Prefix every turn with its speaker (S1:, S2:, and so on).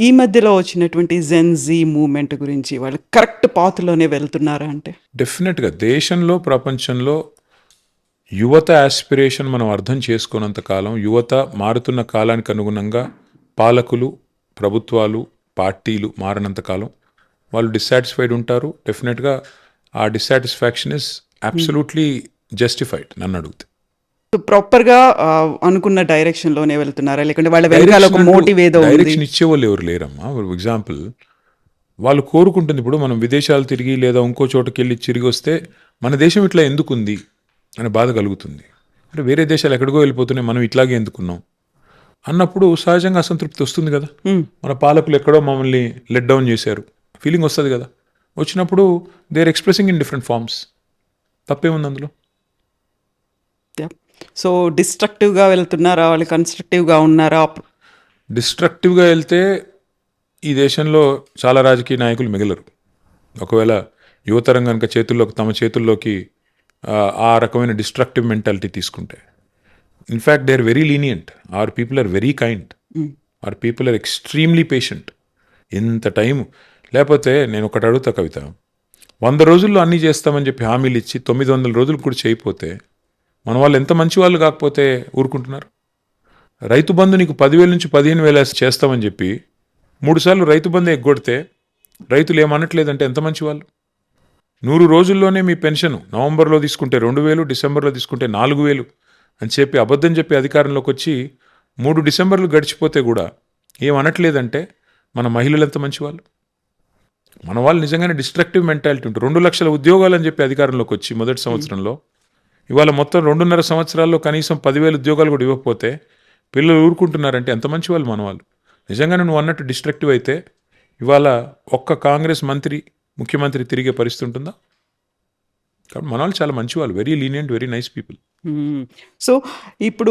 S1: ఈ మధ్యలో వచ్చినటువంటి జెన్‌జీ మూవ్‌మెంట్ గురించి వాళ్ళు కరెక్ట్ పాత్‌లోనే వెళ్తున్నారా అంటే?
S2: డెఫినెట్గా దేశంలో ప్రపంచంలో యువత యాస్పిరేషన్ మనం అర్థం చేసుకోనంత కాలం, యువత మారుతున్న కాలానికి అనుగుణంగా పాలకులు, ప్రభుత్వాలు, పార్టీలు మారినంత కాలం వాళ్ళు డిస్సాటిస్ఫైడ్ ఉంటారు. డెఫినెట్గా ఆ డిస్సాటిస్ఫాక్షన్ ఇస్ అబ్సల్యూట్లీ జస్టిఫైడ్ నన్ను అడిగితే.
S1: ప్రాపర్‌గా అనుకున్న డైరెక్షన్‌లోనే వెళ్తున్నారా? లేకుంటే వాళ్ళ వెనకాల ఒక మోటివ్ ఏదో ఉంది?
S2: డైరెక్షన్ ఇచ్చేవాళ్ళు ఎవరు లేరమ్మా. ఫర్ ఎగ్జాంపుల్ వాళ్ళు కోరుకుంటుంది ఇప్పుడు మనం విదేశాలు తిరిగి లేదా ఇంకో చోటుకి వెళ్ళి తిరిగి వస్తే మన దేశం ఇట్లా ఎందుకుంది అనే బాధ కలుగుతుంది. అంటే వేరే దేశాలు ఎక్కడికో వెళ్ళిపోతున్నాయి, మనం ఇట్లాగే ఎందుకున్నాం అన్నప్పుడు సహజంగా అసంతృప్తి వస్తుంది కదా. మన పాలకులు ఎక్కడో మమ్మల్ని లెట్ డౌన్ చేశారు ఫీలింగ్ వస్తుంది కదా. వచ్చినప్పుడు they are expressing in different forms. తప్పేముంది అందులో?
S1: సో డిస్ట్రక్టివ్‌గా వెళ్తున్నారా? వాళ్ళు కన్‌స్ట్రక్టివ్‌గా ఉన్నారా?
S2: డిస్ట్రక్టివ్గా వెళ్తే ఈ దేశంలో చాలా రాజకీయ నాయకులు మిగలరు. ఒకవేళ యువతరం కనుక తమ చేతుల్లోకి ఆ రకమైన డిస్ట్రక్టివ్ మెంటాలిటీ తీసుకుంటే. In fact they are very lenient. Our people are very kind. Our people are extremely patient. ఎంత టైం లేకపోతే నేను ఒకటి అడుగుతా కవిత, 100 రోజుల్లో అన్నీ చేస్తామని చెప్పి హామీలు ఇచ్చి 900 రోజులు కూడా చేయకపోతే మన వాళ్ళు ఎంత మంచి వాళ్ళు కాకపోతే ఊరుకుంటున్నారు. రైతు బంధు నీకు 10,000 నుంచి 15,000 చేస్తామని చెప్పి 3 సార్లు రైతు బంధు ఎగ్గొడితే రైతులు ఏమనట్లేదంటే ఎంత మంచి వాళ్ళు. 100 రోజుల్లోనే మీ పెన్షన్ నవంబర్లో తీసుకుంటే 2,000, డిసెంబర్లో తీసుకుంటే 4,000 అని చెప్పి అబద్ధం చెప్పి అధికారంలోకి వచ్చి 3 డిసెంబర్లు గడిచిపోతే కూడా ఏమనట్లేదంటే మన మహిళలు ఎంత మంచి వాళ్ళు. మన వాళ్ళు నిజంగానే డిస్ట్రక్టివ్ మెంటాలిటీ ఉంటుంది. 2 లక్షల ఉద్యోగాలు అని చెప్పి అధికారంలోకి వచ్చి మొదటి సంవత్సరంలో ఇవాళ మొత్తం 2.5 సంవత్సరాల్లో కనీసం 10,000 ఉద్యోగాలు కూడా ఇవ్వకపోతే పిల్లలు ఊరుకుంటున్నారంటే ఎంత మంచి వాళ్ళు మన వాళ్ళు. నిజంగానే నువ్వు అన్నట్టు డిస్ట్రక్టివ్ అయితే ఇవాళ ఒక్క కాంగ్రెస్ ముఖ్యమంత్రి తిరిగే పరిస్థితి ఉంటుందా? కాబట్టి మన వాళ్ళు చాలా మంచి వాళ్ళు, very lenient, very nice people.
S1: So ఇప్పుడు